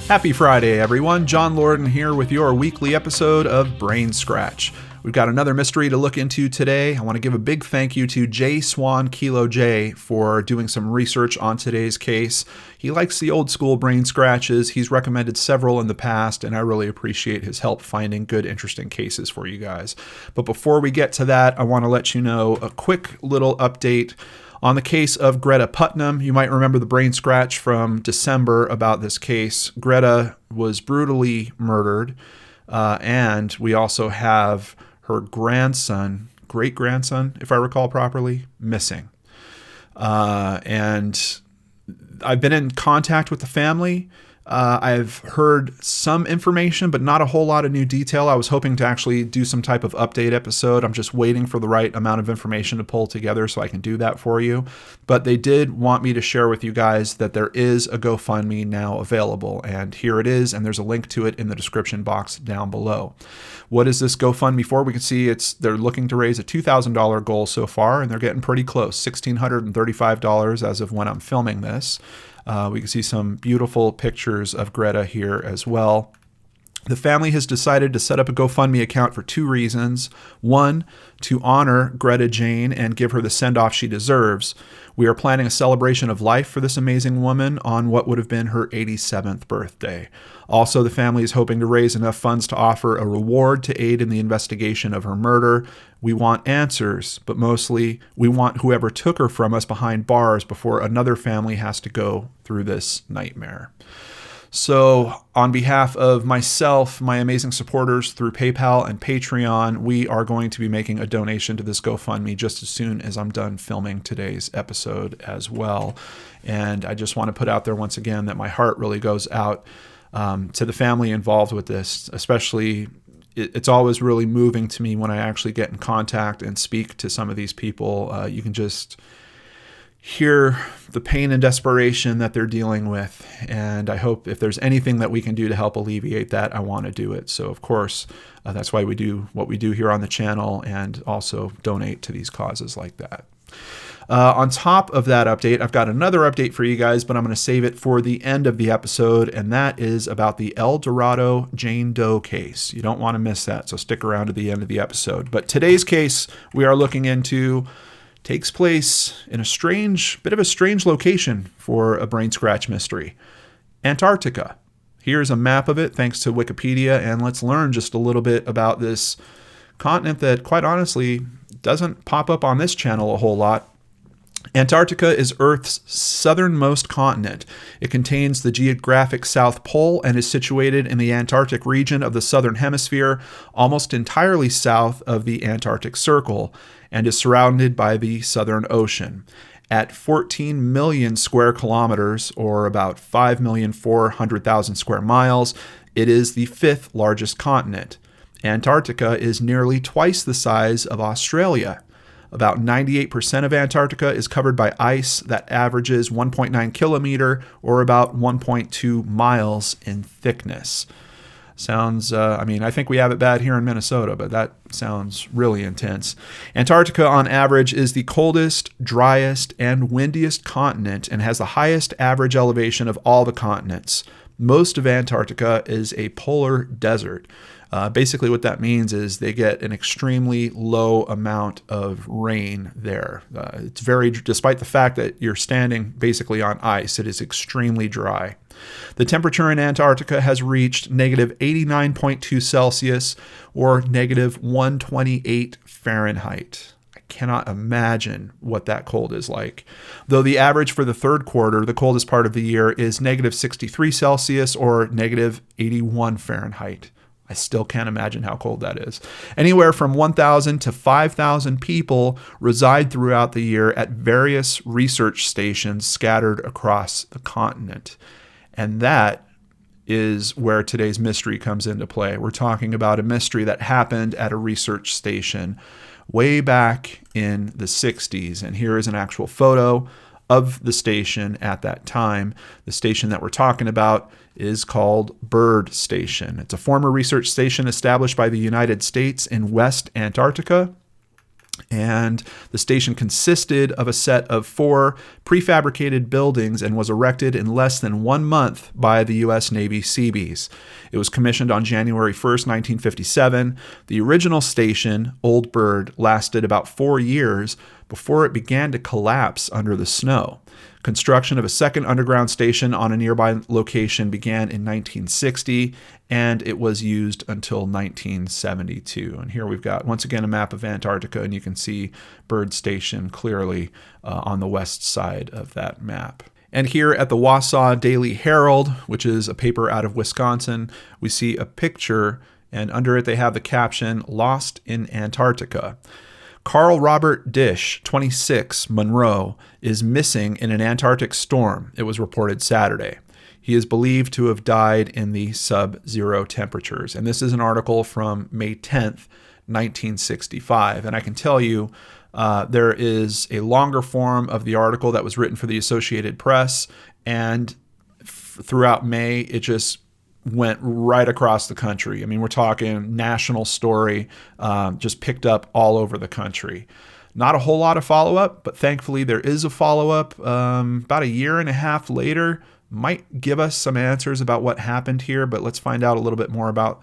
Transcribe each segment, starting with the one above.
Happy Friday, everyone. John Lorden here with your weekly episode of BrainScratch. We've got another mystery to look into today. I want to give a big thank you to JSwanKilowJ for doing some research on today's case. He likes the old school brain scratches. He's recommended several in the past, and I really appreciate his help finding good, interesting cases for you guys. But before we get to that, I want to let you know a quick little update on the case of Greta Putnam. You might remember the brain scratch from December about this case. Greta was brutally murdered, and we also have her grandson, great-grandson, if I recall properly, missing. And I've been in contact with the family. I've heard some information, but not a whole lot of new detail. I was hoping to actually do some type of update episode. I'm just waiting for the right amount of information to pull together so I can do that for you. But they did want me to share with you guys that there is a GoFundMe now available, and here it is, and there's a link to it in the description box down below. What is this GoFundMe for? We can see they're looking to raise a $2,000 goal so far, and they're getting pretty close, $1,635 as of when I'm filming this. We can see some beautiful pictures of Greta here as well. The family has decided to set up a GoFundMe account for two reasons. One, to honor Greta Jane and give her the send-off she deserves. We are planning a celebration of life for this amazing woman on what would have been her 87th birthday. Also, the family is hoping to raise enough funds to offer a reward to aid in the investigation of her murder. We want answers, but mostly we want whoever took her from us behind bars before another family has to go through this nightmare. So on behalf of myself, my amazing supporters through PayPal and Patreon, we are going to be making a donation to this GoFundMe just as soon as I'm done filming today's episode as well. And I just want to put out there once again that my heart really goes out to the family involved with this. Especially, it's always really moving to me when I actually get in contact and speak to some of these people. You can just hear the pain and desperation that they're dealing with, and I hope if there's anything that we can do to help alleviate that, I want to do it. So of course, that's why we do what we do here on the channel, and also donate to these causes like that. On top of that update, I've got another update for you guys, but I'm going to save it for the end of the episode, and that is about the Eldorado Jane Doe case. You don't want to miss that, so stick around to the end of the episode. But today's case we are looking into takes place in a bit of a strange location for a brain scratch mystery, Antarctica. Here's a map of it thanks to Wikipedia, and let's learn just a little bit about this continent that, quite honestly, doesn't pop up on this channel a whole lot. Antarctica is Earth's southernmost continent. It contains the geographic South Pole and is situated in the Antarctic region of the Southern Hemisphere, almost entirely south of the Antarctic Circle, and is surrounded by the Southern Ocean. At 14 million square kilometers, or about 5,400,000 square miles, it is the fifth largest continent. Antarctica is nearly twice the size of Australia. About 98% of Antarctica is covered by ice that averages 1.9 kilometer, or about 1.2 miles in thickness. Sounds, I think we have it bad here in Minnesota, but that sounds really intense. Antarctica, on average, is the coldest, driest, and windiest continent and has the highest average elevation of all the continents. Most of Antarctica is a polar desert. Basically what that means is they get an extremely low amount of rain there. Despite the fact that you're standing basically on ice, it is extremely dry. The temperature in Antarctica has reached negative 89.2 Celsius or negative 128 Fahrenheit. I cannot imagine what that cold is like. Though the average for the third quarter, the coldest part of the year, is negative 63 Celsius or negative 81 Fahrenheit. I still can't imagine how cold that is. Anywhere from 1,000 to 5,000 people reside throughout the year at various research stations scattered across the continent. And that is where today's mystery comes into play. We're talking about a mystery that happened at a research station way back in the 60s. And here is an actual photo of the station at that time. The station that we're talking about is called Bird Station. It's a former research station established by the United States in West Antarctica. And the station consisted of a set of 4 prefabricated buildings and was erected in less than 1 month by the U.S. Navy Seabees. It was commissioned on January 1st, 1957. The original station, Old Bird, lasted about 4 years before it began to collapse under the snow. Construction of a second underground station on a nearby location began in 1960, and it was used until 1972. And here we've got, once again, a map of Antarctica, and you can see Bird Station clearly on the west side of that map. And here at the Wausau Daily Herald, which is a paper out of Wisconsin, we see a picture, and under it they have the caption, "Lost in Antarctica." Carl Robert Disch, 26, Monroe, is missing in an Antarctic storm, it was reported Saturday. He is believed to have died in the sub-zero temperatures. And this is an article from May 10th, 1965. And I can tell you there is a longer form of the article that was written for the Associated Press. And throughout May, it just went right across the country. I mean, we're talking national story, just picked up all over the country. Not a whole lot of follow-up, but thankfully there is a follow-up about a year and a half later. Might give us some answers about what happened here, but let's find out a little bit more about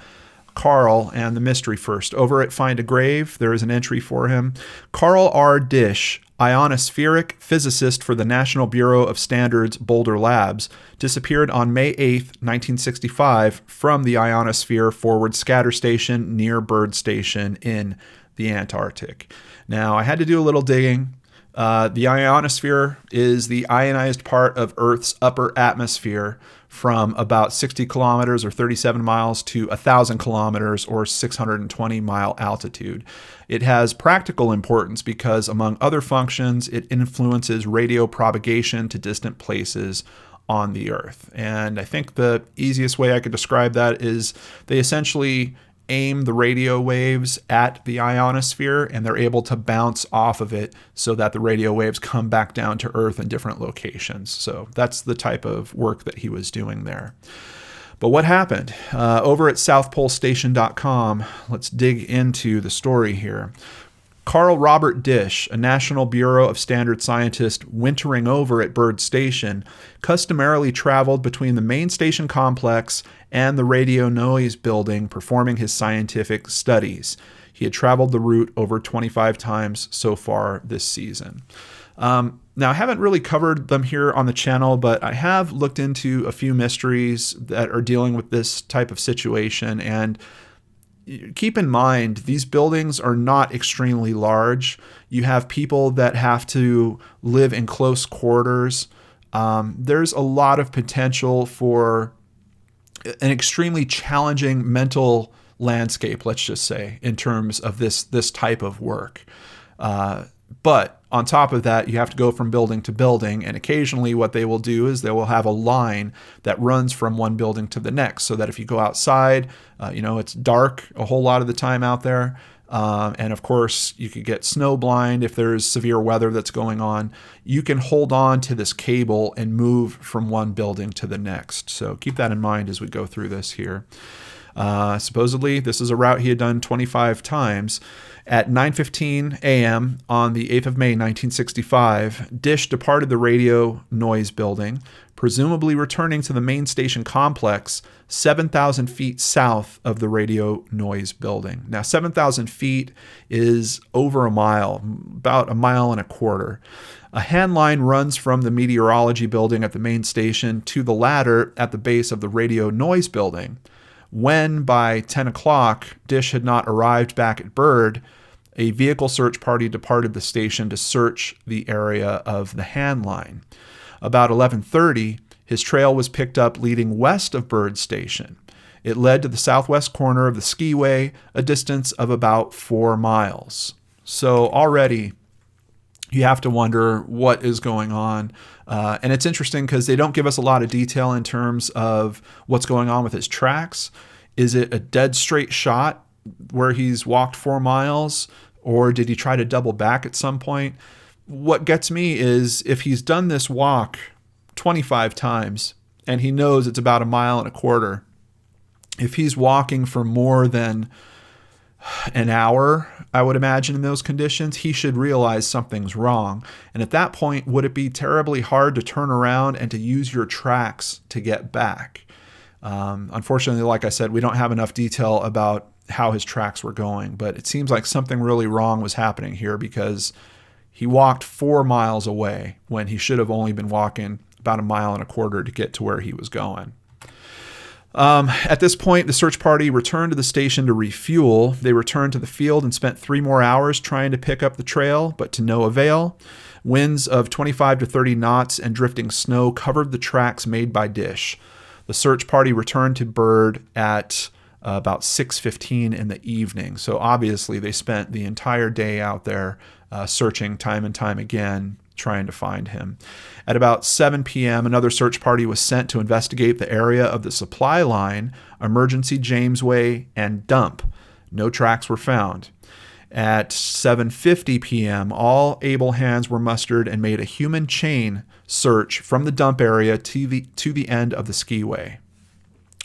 Carl and the mystery first. Over at Find a Grave, there is an entry for him. Carl R. Disch, ionospheric physicist for the National Bureau of Standards Boulder Labs, disappeared on May 8, 1965 from the Ionosphere Forward Scatter Station near Bird Station in the Antarctic. Now, I had to do a little digging. The ionosphere is the ionized part of Earth's upper atmosphere from about 60 kilometers or 37 miles to 1,000 kilometers or 620 mile altitude. It has practical importance because, among other functions, it influences radio propagation to distant places on the Earth. And I think the easiest way I could describe that is they essentially aim the radio waves at the ionosphere, and they're able to bounce off of it so that the radio waves come back down to Earth in different locations. So that's the type of work that he was doing there. But what happened? Over at southpolestation.com, let's dig into the story here. Carl Robert Disch, a National Bureau of Standards scientist wintering over at Bird Station, customarily traveled between the main station complex and the radio noise building performing his scientific studies. He had traveled the route over 25 times so far this season. Now, I haven't really covered them here on the channel, but I have looked into a few mysteries that are dealing with this type of situation. And keep in mind, these buildings are not extremely large. You have people that have to live in close quarters. There's a lot of potential for an extremely challenging mental landscape, let's just say, in terms of this type of work. But on top of that, you have to go from building to building, and occasionally what they will do is they will have a line that runs from one building to the next, so that if you go outside, it's dark a whole lot of the time out there. And of course, you could get snow blind if there's severe weather that's going on. You can hold on to this cable and move from one building to the next. So keep that in mind as we go through this here. Supposedly, this is a route he had done 25 times. At 9:15 a.m. on the 8th of May, 1965, Disch departed the radio noise building, presumably returning to the main station complex 7,000 feet south of the radio noise building. Now, 7,000 feet is over a mile, about a mile and a quarter. A hand line runs from the meteorology building at the main station to the ladder at the base of the radio noise building. When, by 10 o'clock, Disch had not arrived back at Bird, a vehicle search party departed the station to search the area of the hand line. About 11:30, his trail was picked up leading west of Bird Station. It led to the southwest corner of the skiway, a distance of about 4 miles. So already you have to wonder what is going on. And it's interesting because they don't give us a lot of detail in terms of what's going on with his tracks. Is it a dead straight shot where he's walked 4 miles, or did he try to double back at some point? what gets me is if he's done this walk 25 times and he knows it's about 1.25 miles, if he's walking for more than an hour, I would imagine in those conditions, he should realize something's wrong. And at that point, would it be terribly hard to turn around and to use your tracks to get back? Unfortunately, like I said, we don't have enough detail about how his tracks were going, but it seems like something really wrong was happening here because he walked 4 miles away when he should have only been walking about 1.25 miles to get to where he was going. At this point, the search party returned to the station to refuel. They returned to the field and spent 3 more hours trying to pick up the trail, but to no avail. Winds of 25 to 30 knots and drifting snow covered the tracks made by Disch. The search party returned to Bird at about 6:15 in the evening. So obviously they spent the entire day out there searching time and time again, trying to find him. At about 7 p.m., another search party was sent to investigate the area of the supply line, Emergency Jamesway, and Dump. No tracks were found. At 7:50 p.m., all able hands were mustered and made a human chain search from the dump area to the end of the skiway.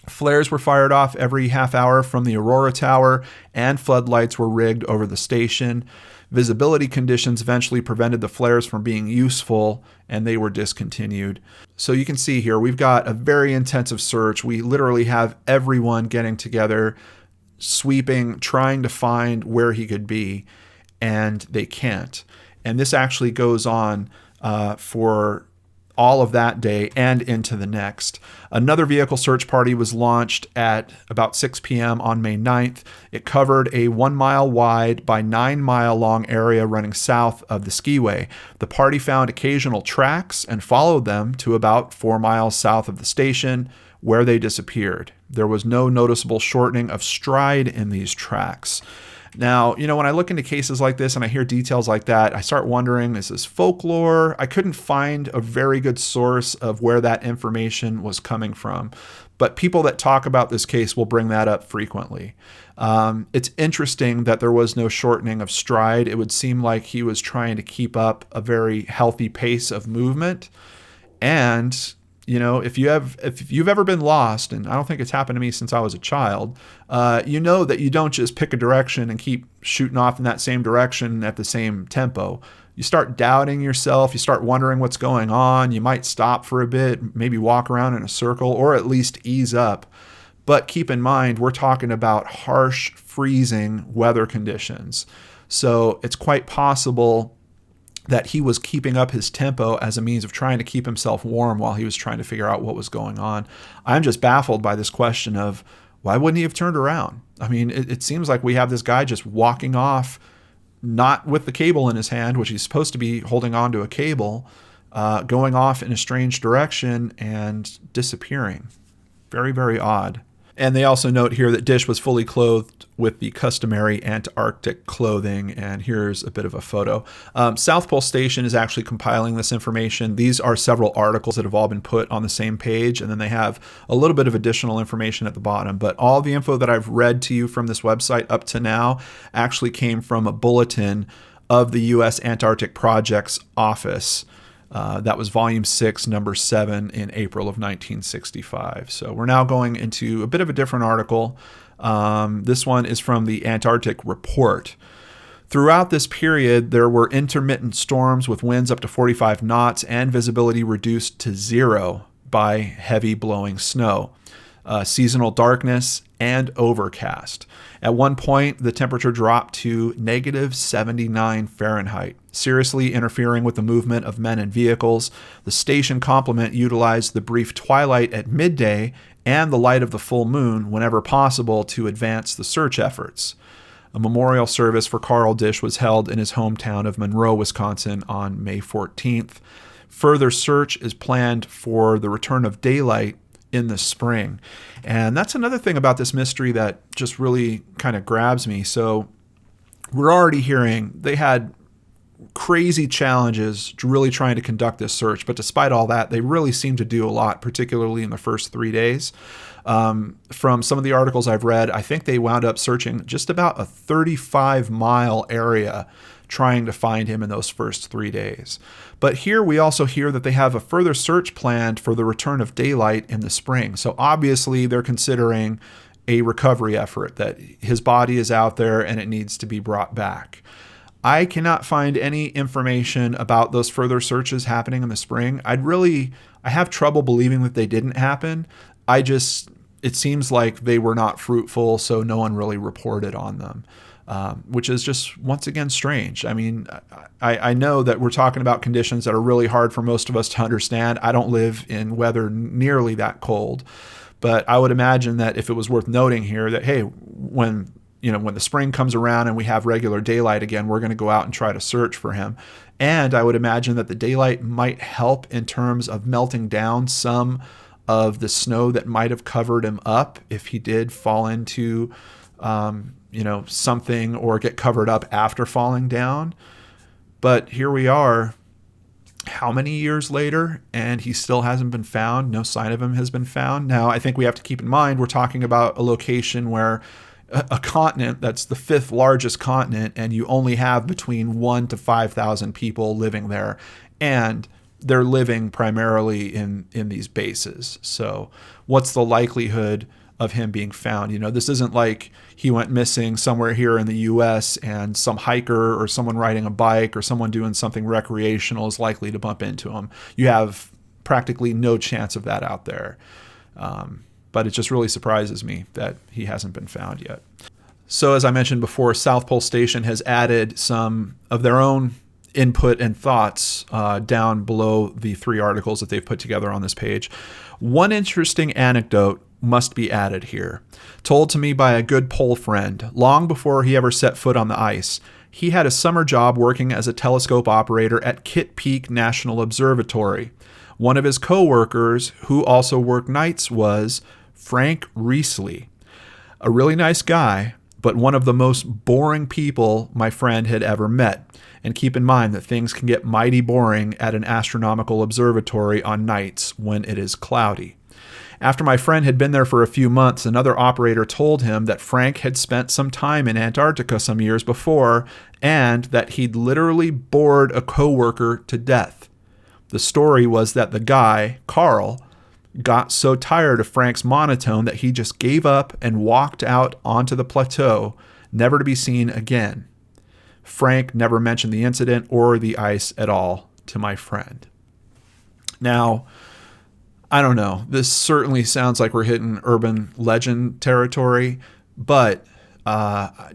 Flares were fired off every half hour from the Aurora Tower, and floodlights were rigged over the station. Visibility conditions eventually prevented the flares from being useful, and they were discontinued. So you can see here, we've got a very intensive search. We literally have everyone getting together, sweeping, trying to find where he could be, and they can't. And this actually goes on for all of that day and into the next. Another vehicle search party was launched at about 6 p.m. on May 9th. It covered a 1 mile wide by 9 mile long area running south of the skiway. The party found occasional tracks and followed them to about 4 miles south of the station, where they disappeared. There was no noticeable shortening of stride in these tracks. Now, when I look into cases like this and I hear details like that, I start wondering, is this folklore? I couldn't find a very good source of where that information was coming from, but people that talk about this case will bring that up frequently. It's interesting that there was no shortening of stride. It would seem like he was trying to keep up a very healthy pace of movement. And if you've ever been lost, and I don't think it's happened to me since I was a child, that you don't just pick a direction and keep shooting off in that same direction at the same tempo. You start doubting yourself. You start wondering what's going on. You might stop for a bit, maybe walk around in a circle, or at least ease up. But keep in mind, we're talking about harsh, freezing weather conditions. So it's quite possible that he was keeping up his tempo as a means of trying to keep himself warm while he was trying to figure out what was going on. I'm just baffled by this question of why wouldn't he have turned around? I mean, it seems like we have this guy just walking off, not with the cable in his hand, which he's supposed to be holding onto a cable, going off in a strange direction and disappearing. Very, very odd. And they also note here that Disch was fully clothed with the customary Antarctic clothing. And here's a bit of a photo. South Pole Station is actually compiling this information. These are several articles that have all been put on the same page. And then they have a little bit of additional information at the bottom. But all the info that I've read to you from this website up to now actually came from a bulletin of the U.S. Antarctic Project's office. That was volume 6, number 7 in April of 1965. So we're now going into a bit of a different article. This one is from the Antarctic Report. Throughout this period, there were intermittent storms with winds up to 45 knots and visibility reduced to 0 by heavy blowing snow, seasonal darkness, and overcast. At one point, the temperature dropped to negative 79 Fahrenheit, seriously interfering with the movement of men and vehicles. The station complement utilized the brief twilight at midday and the light of the full moon whenever possible to advance the search efforts. A memorial service for Carl Disch was held in his hometown of Monroe, Wisconsin on May 14th. Further search is planned for the return of daylight in the spring. And that's another thing about this mystery that just really kind of grabs me. So we're already hearing they had crazy challenges really trying to conduct this search, but despite all that, they really seem to do a lot, particularly in the first 3 days. From some of the articles I've read, I think they wound up searching just about a 35-mile area trying to find him in those first 3 days. But here we also hear that they have a further search planned for the return of daylight in the spring. So obviously they're considering a recovery effort, that his body is out there and it needs to be brought back. I cannot find any information about those further searches happening in the spring. I have trouble believing that they didn't happen. It seems like they were not fruitful, so no one really reported on them, which is just, once again, strange. I mean, I know that we're talking about conditions that are really hard for most of us to understand. I don't live in weather nearly that cold, but I would imagine that if it was worth noting here that, hey, when the spring comes around and we have regular daylight again, we're going to go out and try to search for him. And I would imagine that the daylight might help in terms of melting down some of the snow that might have covered him up if he did fall into, something or get covered up after falling down. But here we are, how many years later, and he still hasn't been found. No sign of him has been found. Now, I think we have to keep in mind, we're talking about a location where a continent that's the 5th largest continent, and you only have between 1,000 to 5,000 people living there. And they're living primarily in these bases. So what's the likelihood of him being found? This isn't like he went missing somewhere here in the US and some hiker or someone riding a bike or someone doing something recreational is likely to bump into him. You have practically no chance of that out there. But it just really surprises me that he hasn't been found yet. So as I mentioned before, South Pole Station has added some of their own input and thoughts down below the 3 articles that they've put together on this page. One interesting anecdote must be added here. Told to me by a good pole friend long before he ever set foot on the ice. He had a summer job working as a telescope operator at Kitt Peak National Observatory. One of his co-workers, who also worked nights, was Frank Riesley. A really nice guy, but one of the most boring people my friend had ever met. And keep in mind that things can get mighty boring at an astronomical observatory on nights when it is cloudy. After my friend had been there for a few months, another operator told him that Frank had spent some time in Antarctica some years before, and that he'd literally bored a coworker to death. The story was that the guy, Carl, got so tired of Frank's monotone that he just gave up and walked out onto the plateau, never to be seen again. Frank never mentioned the incident or the ice at all to my friend. Now, I don't know. This certainly sounds like we're hitting urban legend territory, but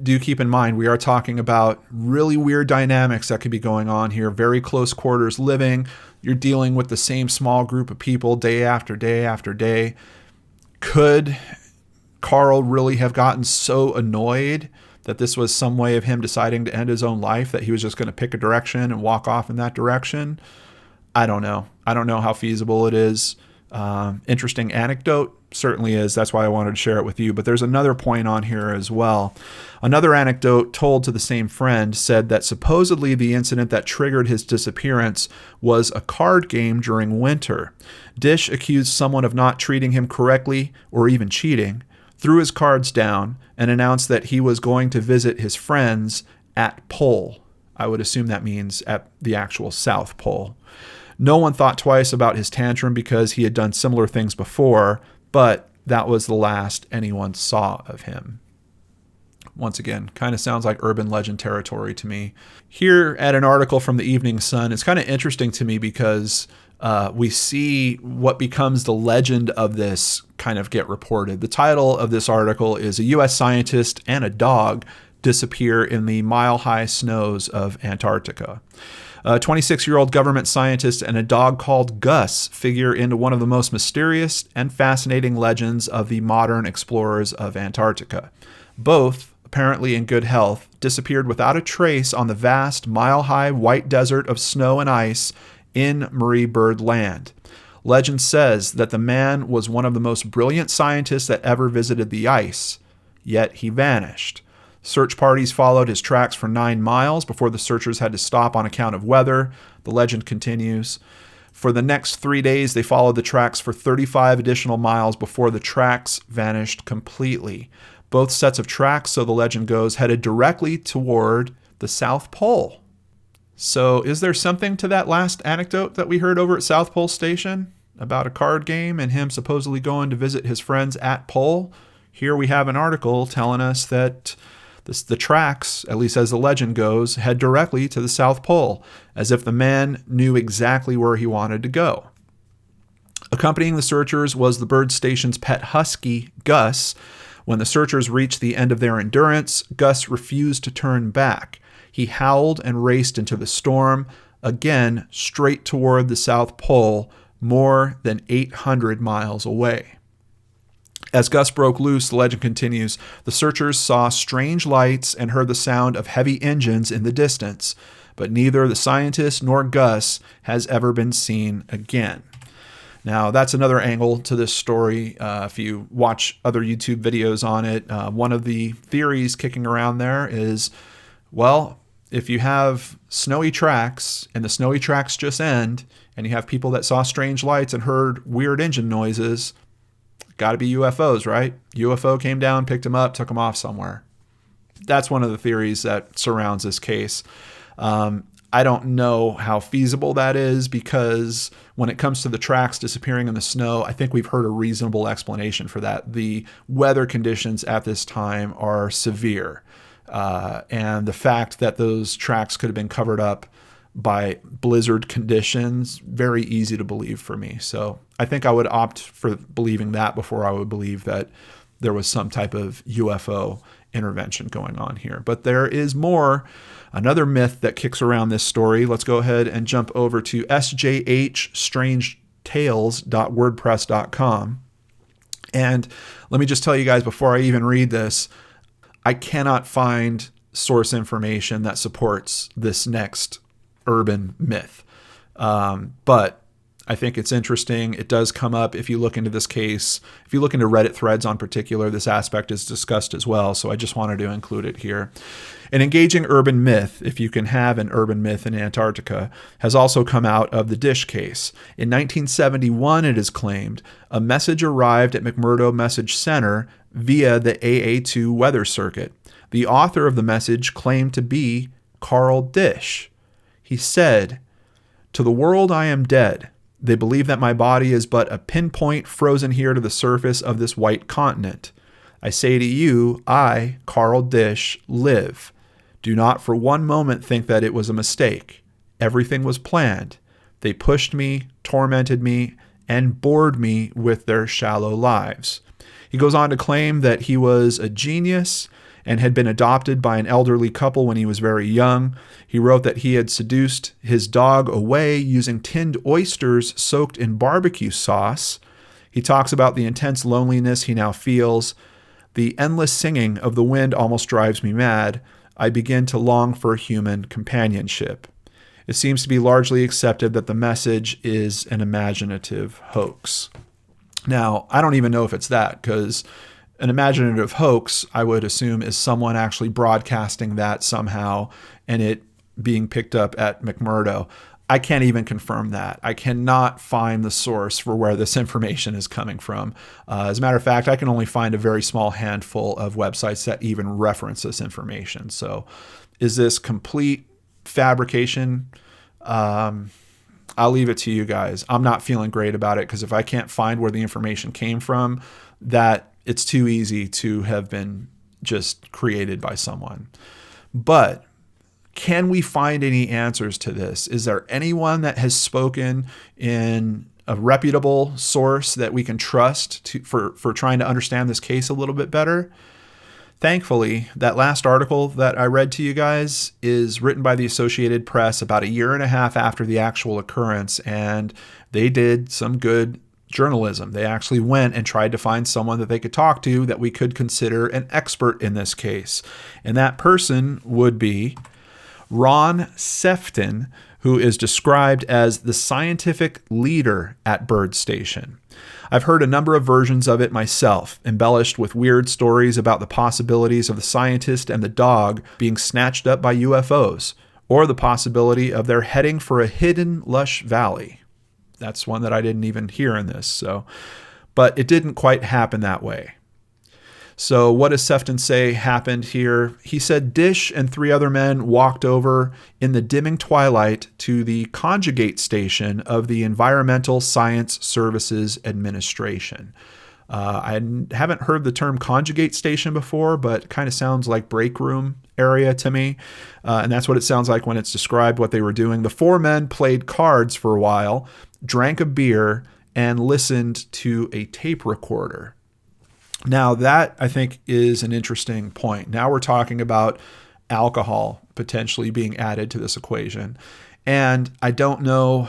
do keep in mind we are talking about really weird dynamics that could be going on here. Very close quarters living. You're dealing with the same small group of people day after day after day. Could Carl really have gotten so annoyed that this was some way of him deciding to end his own life, that he was just going to pick a direction and walk off in that direction? I don't know. I don't know how feasible it is. Interesting anecdote, certainly is. That's why I wanted to share it with you. But there's another point on here as well. Another anecdote told to the same friend said that supposedly the incident that triggered his disappearance was a card game during winter. Disch accused someone of not treating him correctly or even cheating, threw his cards down, and announced that he was going to visit his friends at Pole. I would assume that means at the actual South Pole. No one thought twice about his tantrum because he had done similar things before, but that was the last anyone saw of him. Once again, kind of sounds like urban legend territory to me. Here at an article from the Evening Sun, it's kind of interesting to me because we see what becomes the legend of this kind of get reported. The title of this article is "A U.S. Scientist and a Dog Disappear in the Mile-High Snows of Antarctica." A 26-year-old government scientist and a dog called Gus figure into one of the most mysterious and fascinating legends of the modern explorers of Antarctica. Both, apparently in good health, disappeared without a trace on the vast, mile-high white desert of snow and ice in Marie Byrd Land. Legend says that the man was one of the most brilliant scientists that ever visited the ice, yet he vanished. Search parties followed his tracks for 9 miles before the searchers had to stop on account of weather. The legend continues. For the next 3 days, they followed the tracks for 35 additional miles before the tracks vanished completely. Both sets of tracks, so the legend goes, headed directly toward the South Pole. So is there something to that last anecdote that we heard over at South Pole Station about a card game and him supposedly going to visit his friends at Pole? Here we have an article telling us that the tracks, at least as the legend goes, head directly to the South Pole, as if the man knew exactly where he wanted to go. Accompanying the searchers was the bird station's pet husky, Gus. When the searchers reached the end of their endurance, Gus refused to turn back. He howled and raced into the storm, again straight toward the South Pole, more than 800 miles away. As Gus broke loose, the legend continues, the searchers saw strange lights and heard the sound of heavy engines in the distance, but neither the scientist nor Gus has ever been seen again. Now, that's another angle to this story. If you watch other YouTube videos on it, one of the theories kicking around there is, well, if you have snowy tracks and the snowy tracks just end and you have people that saw strange lights and heard weird engine noises, got to be UFOs, right? UFO came down, picked them up, took them off somewhere. That's one of the theories that surrounds this case. I don't know how feasible that is, because when it comes to the tracks disappearing in the snow, I think we've heard a reasonable explanation for that. The weather conditions at this time are severe. And the fact that those tracks could have been covered up by blizzard conditions, very easy to believe for me. So I think I would opt for believing that before I would believe that there was some type of UFO intervention going on here. But there is more, another myth that kicks around this story. Let's go ahead and jump over to sjhstrangetales.wordpress.com. And let me just tell you guys before I even read this, I cannot find source information that supports this next urban myth. But I think it's interesting. It does come up if you look into this case. If you look into Reddit threads on particular, this aspect is discussed as well. So I just wanted to include it here. An engaging urban myth, if you can have an urban myth in Antarctica, has also come out of the Disch case. In 1971, it is claimed, a message arrived at McMurdo Message Center via the AA2 weather circuit. The author of the message claimed to be Carl Disch. He said, "To the world I am dead. They believe that my body is but a pinpoint frozen here to the surface of this white continent. I say to you, I, Carl Disch, live. Do not for one moment think that it was a mistake. Everything was planned. They pushed me, tormented me, and bored me with their shallow lives." He goes on to claim that he was a genius and had been adopted by an elderly couple when he was very young. He wrote that he had seduced his dog away using tinned oysters soaked in barbecue sauce. He talks about the intense loneliness he now feels. "The endless singing of the wind almost drives me mad. I begin to long for human companionship." It seems to be largely accepted that the message is an imaginative hoax. Now, I don't even know if it's that, because an imaginative hoax, I would assume, is someone actually broadcasting that somehow and it being picked up at McMurdo. I can't even confirm that. I cannot find the source for where this information is coming from. As a matter of fact, I can only find a very small handful of websites that even reference this information. So is this complete fabrication? I'll leave it to you guys. I'm not feeling great about it, because if I can't find where the information came from, that it's too easy to have been just created by someone. But can we find any answers to this? Is there anyone that has spoken in a reputable source that we can trust for trying to understand this case a little bit better? Thankfully, that last article that I read to you guys is written by the Associated Press about a year and a half after the actual occurrence, and they did some good journalism. They actually went and tried to find someone that they could talk to that we could consider an expert in this case. And that person would be Ron Sefton, who is described as the scientific leader at Bird Station. I've heard a number of versions of it myself, embellished with weird stories about the possibilities of the scientist and the dog being snatched up by UFOs, or the possibility of their heading for a hidden lush valley. That's one that I didn't even hear in this. But it didn't quite happen that way. So what does Sefton say happened here? He said Disch and 3 other men walked over in the dimming twilight to the conjugate station of the Environmental Science Services Administration. I haven't heard the term conjugate station before, but it kind of sounds like break room area to me. And that's what it sounds like when it's described what they were doing. The 4 men played cards for a while, drank a beer, and listened to a tape recorder. Now that, I think, is an interesting point. Now we're talking about alcohol potentially being added to this equation. And I don't know,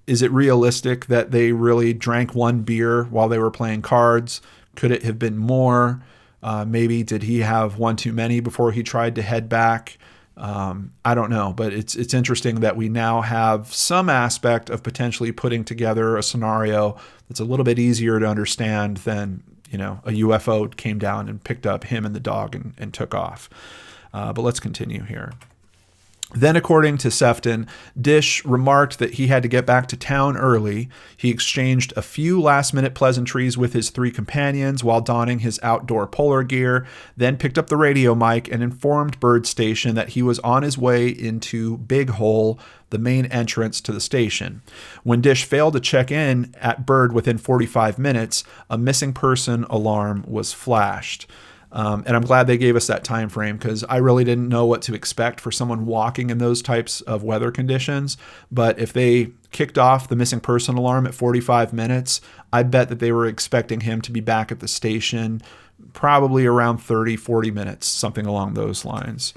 is it realistic that they really drank 1 beer while they were playing cards? Could it have been more? Maybe did he have 1 too many before he tried to head back? I don't know, but it's interesting that we now have some aspect of potentially putting together a scenario that's a little bit easier to understand than, a UFO came down and picked up him and the dog and took off. But let's continue here. Then, according to Sefton, Disch remarked that he had to get back to town early. He exchanged a few last-minute pleasantries with his 3 companions while donning his outdoor polar gear, then picked up the radio mic and informed Bird Station that he was on his way into Big Hole, the main entrance to the station. When Disch failed to check in at Bird within 45 minutes, a missing person alarm was flashed. And I'm glad they gave us that time frame because I really didn't know what to expect for someone walking in those types of weather conditions. But if they kicked off the missing person alarm at 45 minutes, I bet that they were expecting him to be back at the station probably around 30, 40 minutes, something along those lines.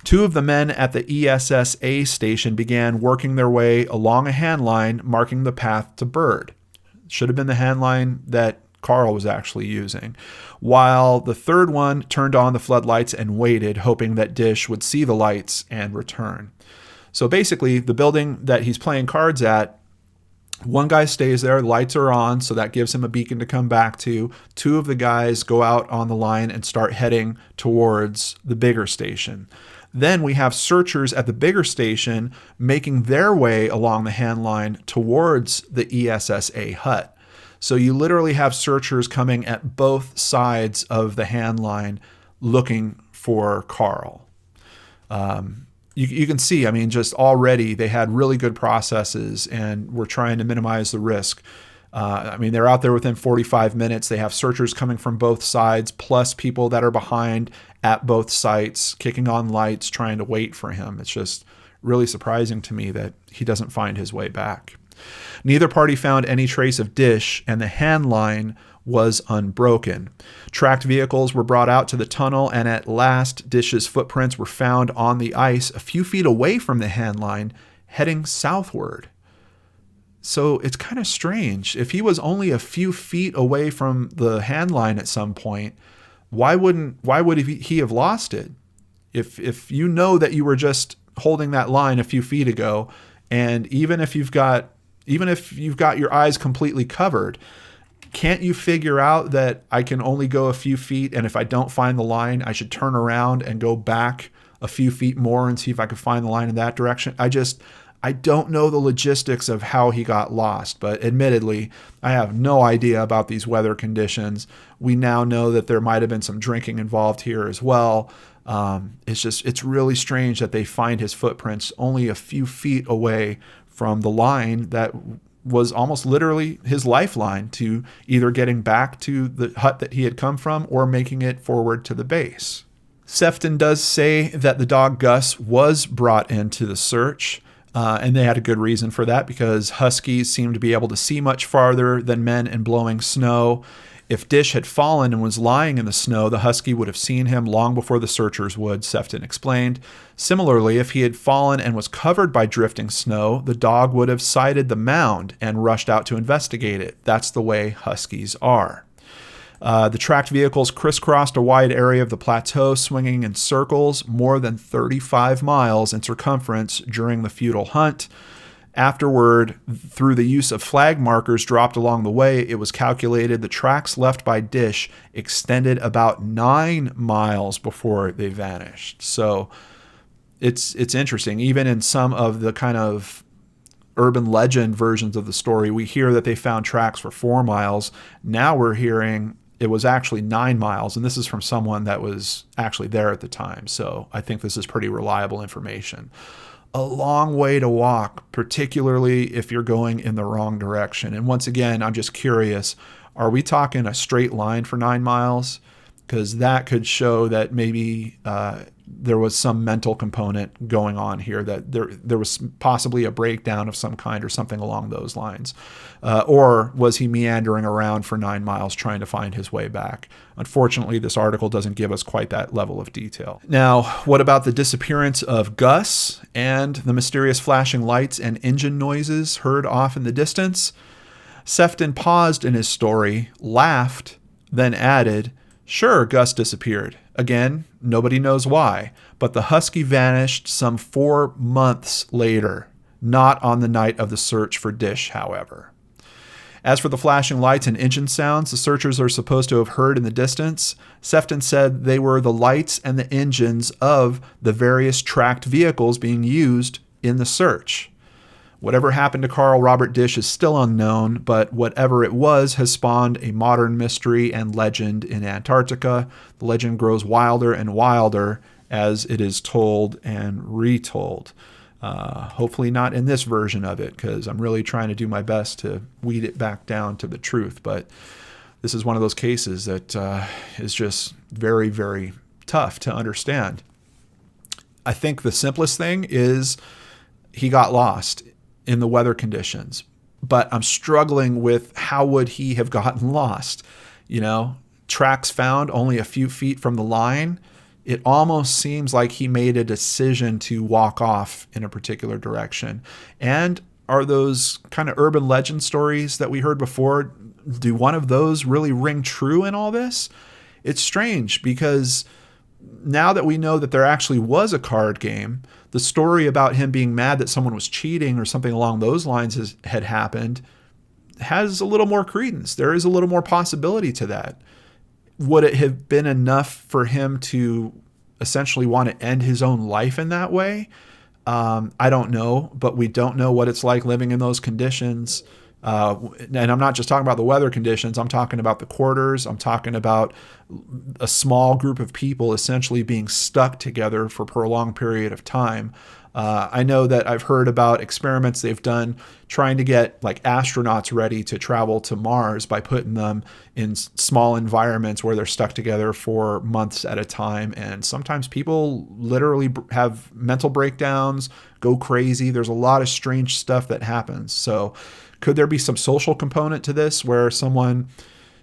2 of the men at the ESSA station began working their way along a hand line marking the path to Bird. Should have been the hand line that Carl was actually using, while the 3rd one turned on the floodlights and waited, hoping that Disch would see the lights and return. So basically, the building that he's playing cards at, 1 guy stays there, lights are on, so that gives him a beacon to come back to. 2 of the guys go out on the line and start heading towards the bigger station. Then we have searchers at the bigger station making their way along the hand line towards the ESSA hut. So you literally have searchers coming at both sides of the hand line looking for Carl. You can see, just already they had really good processes and were trying to minimize the risk. They're out there within 45 minutes. They have searchers coming from both sides, plus people that are behind at both sites, kicking on lights, trying to wait for him. It's just really surprising to me that he doesn't find his way back. Neither party found any trace of Disch, and the hand line was unbroken. Tracked vehicles were brought out to the tunnel, and at last Disch's footprints were found on the ice a few feet away from the hand line, heading southward. So it's kind of strange. If he was only a few feet away from the hand line at some point, why would he have lost it? If you know that you were just holding that line a few feet ago, and even if you've got your eyes completely covered, can't you figure out that I can only go a few feet, and if I don't find the line, I should turn around and go back a few feet more and see if I can find the line in that direction? I don't know the logistics of how he got lost, but admittedly, I have no idea about these weather conditions. We now know that there might have been some drinking involved here as well. It's really strange that they find his footprints only a few feet away from the line that was almost literally his lifeline to either getting back to the hut that he had come from or making it forward to the base. Sefton does say that the dog Gus was brought into the search, and they had a good reason for that because huskies seem to be able to see much farther than men in blowing snow. If Disch had fallen and was lying in the snow, the husky would have seen him long before the searchers would, Sefton explained. Similarly, if he had fallen and was covered by drifting snow, the dog would have sighted the mound and rushed out to investigate it. That's the way huskies are. The tracked vehicles crisscrossed a wide area of the plateau, swinging in circles more than 35 miles in circumference during the futile hunt. Afterward, through the use of flag markers dropped along the way, it was calculated the tracks left by Disch extended about 9 miles before they vanished. So it's interesting. Even in some of the kind of urban legend versions of the story, we hear that they found tracks for 4 miles. Now we're hearing it was actually 9 miles, and this is from someone that was actually there at the time. So I think this is pretty reliable information. A long way to walk, particularly if you're going in the wrong direction. And once again, I'm just curious, are we talking a straight line for 9 miles? Because that could show that maybe there was some mental component going on here, that there was possibly a breakdown of some kind or something along those lines. Or was he meandering around for 9 miles trying to find his way back? Unfortunately, this article doesn't give us quite that level of detail. Now, what about the disappearance of Gus and the mysterious flashing lights and engine noises heard off in the distance? Sefton paused in his story, laughed, then added, "Sure, Gus disappeared. Again, nobody knows why, but the husky vanished some 4 months later, not on the night of the search for Disch, however." As for the flashing lights and engine sounds the searchers are supposed to have heard in the distance, Sefton said they were the lights and the engines of the various tracked vehicles being used in the search. Whatever happened to Carl Robert Disch is still unknown, but whatever it was has spawned a modern mystery and legend in Antarctica. The legend grows wilder and wilder as it is told and retold. Hopefully not in this version of it, because I'm really trying to do my best to weed it back down to the truth. But this is one of those cases that is just very, very tough to understand. I think the simplest thing is he got lost in the weather conditions, but I'm struggling with how would he have gotten lost? You know, tracks found only a few feet from the line. It almost seems like he made a decision to walk off in a particular direction. And are those kind of urban legend stories that we heard before, do one of those really ring true in all this? It's strange because now that we know that there actually was a card game, the story about him being mad that someone was cheating or something along those lines had happened has a little more credence. There is a little more possibility to that. Would it have been enough for him to essentially want to end his own life in that way? I don't know, but we don't know what it's like living in those conditions. And I'm not just talking about the weather conditions. I'm talking about the quarters. I'm talking about a small group of people essentially being stuck together for a prolonged period of time. I know that I've heard about experiments they've done trying to get like astronauts ready to travel to Mars by putting them in small environments where they're stuck together for months at a time. And sometimes people literally have mental breakdowns, go crazy. There's a lot of strange stuff that happens. So could there be some social component to this where someone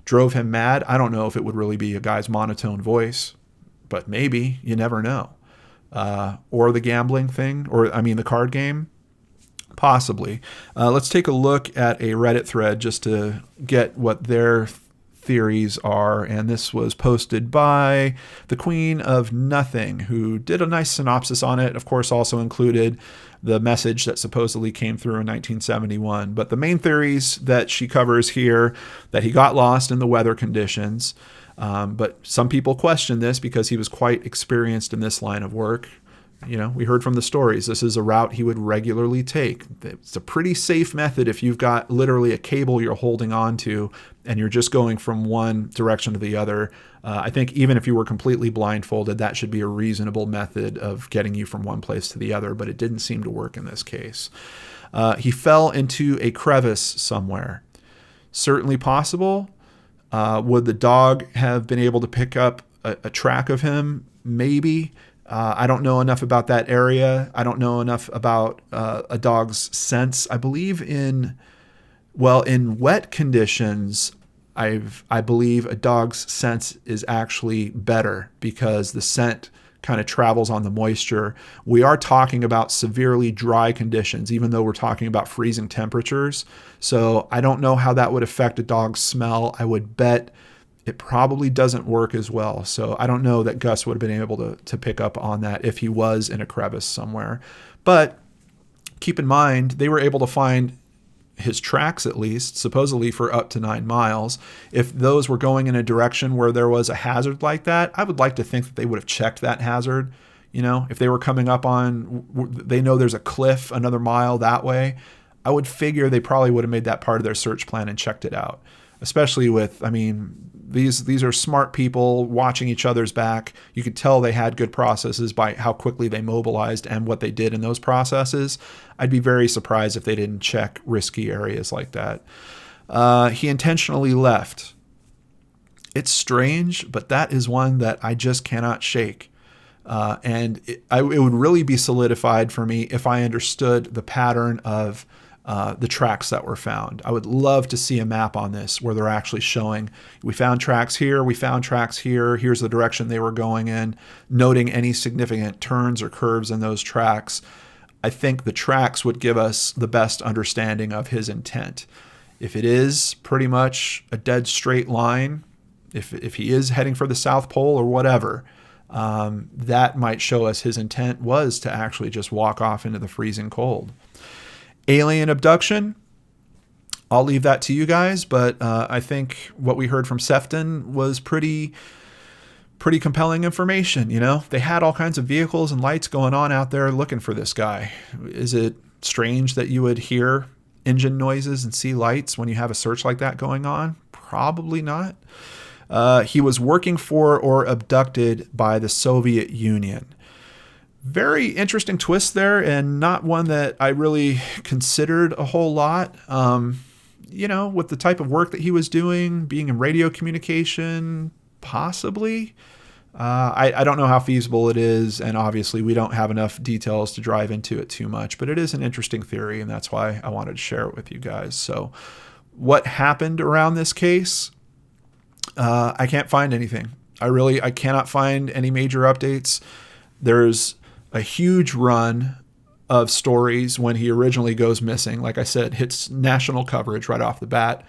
drove him mad? I don't know if it would really be a guy's monotone voice, but maybe, you never know. Or the gambling thing, the card game, possibly. Let's take a look at a Reddit thread just to get what their theories are. And this was posted by the Queen of Nothing, who did a nice synopsis on it. Of course, also included the message that supposedly came through in 1971. But the main theories that she covers here, that he got lost in the weather conditions. But some people question this because he was quite experienced in this line of work. You know, we heard from the stories. This is a route he would regularly take. It's a pretty safe method if you've got literally a cable you're holding on to and you're just going from one direction to the other. I think even if you were completely blindfolded, that should be a reasonable method of getting you from one place to the other, but it didn't seem to work in this case. He fell into a crevice somewhere. Certainly possible. Would the dog have been able to pick up a track of him? Maybe. I don't know enough about that area. I don't know enough about a dog's sense. I believe in wet conditions, I believe a dog's sense is actually better because the scent kind of travels on the moisture. We are talking about severely dry conditions, even though we're talking about freezing temperatures. So I don't know how that would affect a dog's smell. I would bet it probably doesn't work as well. So I don't know that Gus would have been able to pick up on that if he was in a crevice somewhere. But keep in mind, they were able to find his tracks, at least, supposedly for up to 9 miles. If those were going in a direction where there was a hazard like that, I would like to think that they would have checked that hazard. You know, if they were coming up on, they know there's a cliff another mile that way, I would figure they probably would have made that part of their search plan and checked it out. Especially with, These are smart people watching each other's back. You could tell they had good processes by how quickly they mobilized and what they did in those processes. I'd be very surprised if they didn't check risky areas like that. He intentionally left. It's strange, but that is one that I just cannot shake. And it would really be solidified for me if I understood the pattern of the tracks that were found. I would love to see a map on this where they're actually showing, we found tracks here, we found tracks here, here's the direction they were going in, noting any significant turns or curves in those tracks. I think the tracks would give us the best understanding of his intent. If it is pretty much a dead straight line, if he is heading for the South Pole or whatever, that might show us his intent was to actually just walk off into the freezing cold. Alien abduction, I'll leave that to you guys, but I think what we heard from Sefton was pretty compelling information. You know, they had all kinds of vehicles and lights going on out there looking for this guy. Is it strange that you would hear engine noises and see lights when you have a search like that going on? Probably not. He was working for or abducted by the Soviet Union. Very interesting twist there, and not one that I really considered a whole lot. You know, with the type of work that he was doing, being in radio communication, possibly. I don't know how feasible it is, and obviously we don't have enough details to drive into it too much, but it is an interesting theory, and that's why I wanted to share it with you guys. So what happened around this case? I can't find anything. I cannot find any major updates. There's a huge run of stories when he originally goes missing. Like I said, hits national coverage right off the bat.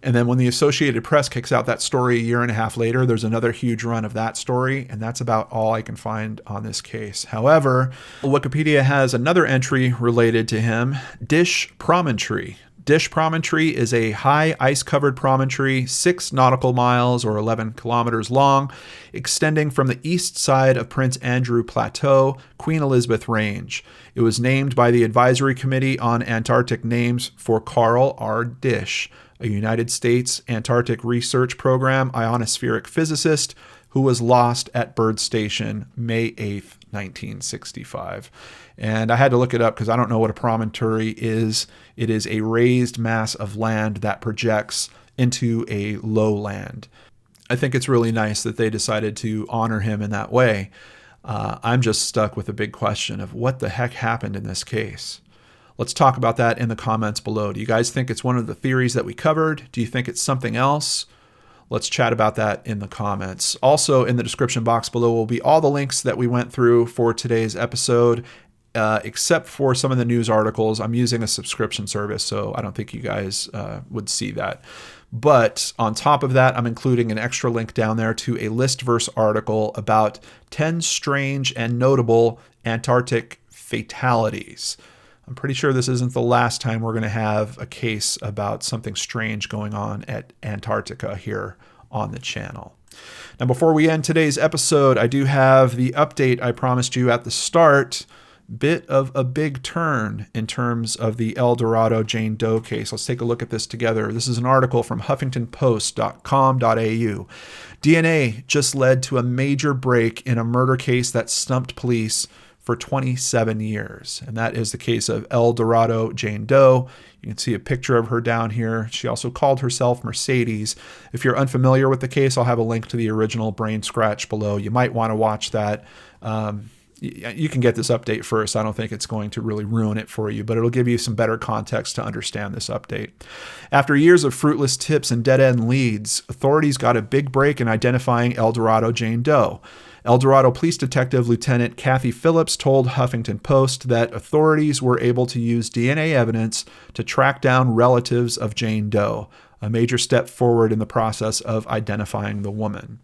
And then when the Associated Press kicks out that story a year and a half later, there's another huge run of that story. And that's about all I can find on this case. However, Wikipedia has another entry related to him, Disch Promontory. Disch Promontory is a high ice-covered promontory, 6 nautical miles or 11 kilometers long, extending from the east side of Prince Andrew Plateau, Queen Elizabeth Range. It was named by the Advisory Committee on Antarctic Names for Carl R. Disch, a United States Antarctic Research Program ionospheric physicist who was lost at Byrd Station May 8th, 1965. And I had to look it up because I don't know what a promontory is. It is a raised mass of land that projects into a lowland. I think it's really nice that they decided to honor him in that way. I'm just stuck with a big question of what the heck happened in this case. Let's talk about that in the comments below. Do you guys think it's one of the theories that we covered? Do you think it's something else? Let's chat about that in the comments. Also, in the description box below will be all the links that we went through for today's episode, except for some of the news articles. I'm using a subscription service, so I don't think you guys would see that. But on top of that, I'm including an extra link down there to a list-verse article about 10 strange and notable Antarctic fatalities. I'm pretty sure this isn't the last time we're going to have a case about something strange going on at Antarctica here on the channel. Now, before we end today's episode, I do have the update I promised you at the start. Bit of a big turn in terms of the Eldorado Jane Doe case. Let's take a look at this together. This is an article from huffingtonpost.com.au. DNA just led to a major break in a murder case that stumped police for 27 years. And that is the case of Eldorado Jane Doe. You can see a picture of her down here. She also called herself Mercedes. If you're unfamiliar with the case, I'll have a link to the original BrainScratch below. You might want to watch that. You can get this update first. I don't think it's going to really ruin it for you, but it'll give you some better context to understand this update. After years of fruitless tips and dead-end leads, authorities got a big break in identifying Eldorado Jane Doe. Eldorado Police Detective Lieutenant Kathy Phillips told Huffington Post that authorities were able to use DNA evidence to track down relatives of Jane Doe, a major step forward in the process of identifying the woman.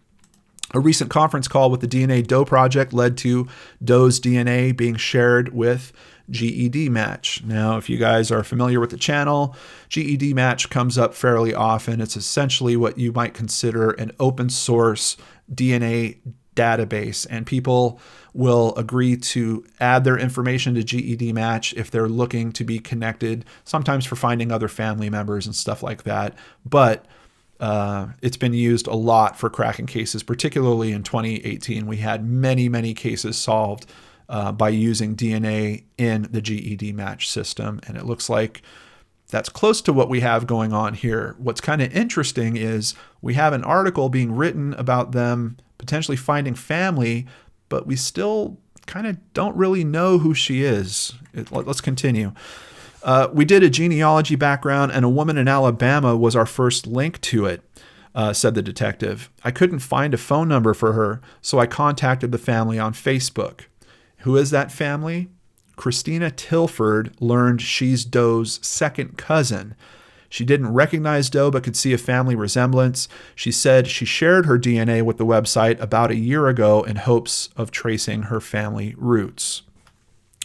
A recent conference call with the DNA Doe Project led to Doe's DNA being shared with GED Match. Now, if you guys are familiar with the channel, GED Match comes up fairly often. It's essentially what you might consider an open source DNA database, and people will agree to add their information to GED Match if they're looking to be connected, sometimes for finding other family members and stuff like that. But It's been used a lot for cracking cases, particularly in 2018. We had many, many cases solved by using DNA in the GED match system. And it looks like that's close to what we have going on here. What's kind of interesting is we have an article being written about them potentially finding family, but we still kind of don't really know who she is. Let's continue. We did a genealogy background, and a woman in Alabama was our first link to it, said the detective. I couldn't find a phone number for her, so I contacted the family on Facebook. Who is that family? Christina Tilford learned she's Doe's second cousin. She didn't recognize Doe but could see a family resemblance. She said she shared her DNA with the website about a year ago in hopes of tracing her family roots.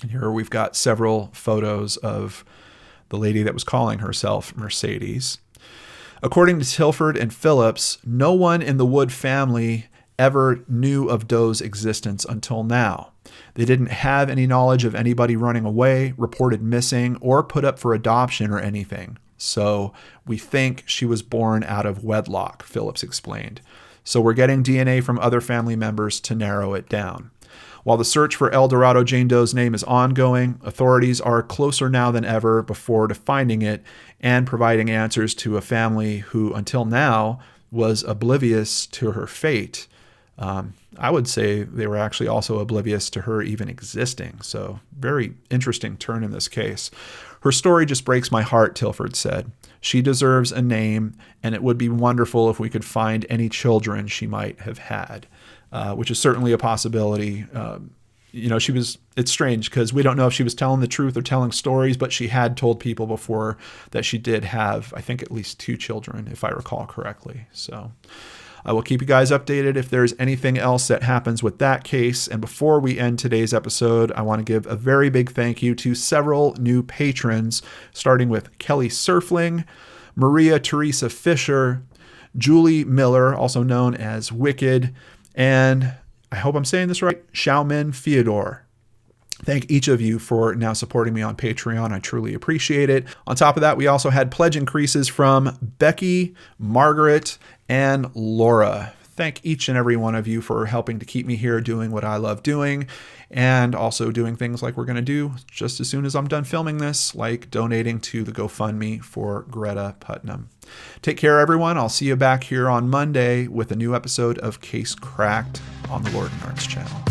And here we've got several photos of the lady that was calling herself Mercedes. According to Tilford and Phillips, no one in the Wood family ever knew of Doe's existence until now. They didn't have any knowledge of anybody running away, reported missing, or put up for adoption or anything. So we think she was born out of wedlock, Phillips explained. So we're getting DNA from other family members to narrow it down. While the search for Eldorado Jane Doe's name is ongoing, authorities are closer now than ever before to finding it and providing answers to a family who, until now, was oblivious to her fate. I would say they were actually also oblivious to her even existing. So very interesting turn in this case. Her story just breaks my heart, Tilford said. She deserves a name, and it would be wonderful if we could find any children she might have had, which is certainly a possibility. It's strange because we don't know if she was telling the truth or telling stories, but she had told people before that she did have, I think, at least 2 children, if I recall correctly. So I will keep you guys updated if there's anything else that happens with that case. And before we end today's episode, I want to give a very big thank you to several new patrons, starting with Kelly Surfling, Maria Teresa Fisher, Julie Miller, also known as Wicked, and I hope I'm saying this right, Xiaomin Fyodor. Thank each of you for now supporting me on Patreon. I truly appreciate it. On top of that, we also had pledge increases from Becky, Margaret, and Laura. Thank each and every one of you for helping to keep me here doing what I love doing, and also doing things like we're going to do just as soon as I'm done filming this, like donating to the GoFundMe for Greta Putnam. Take care, everyone. I'll see you back here on Monday with a new episode of Case Cracked on the Lord and Arts channel.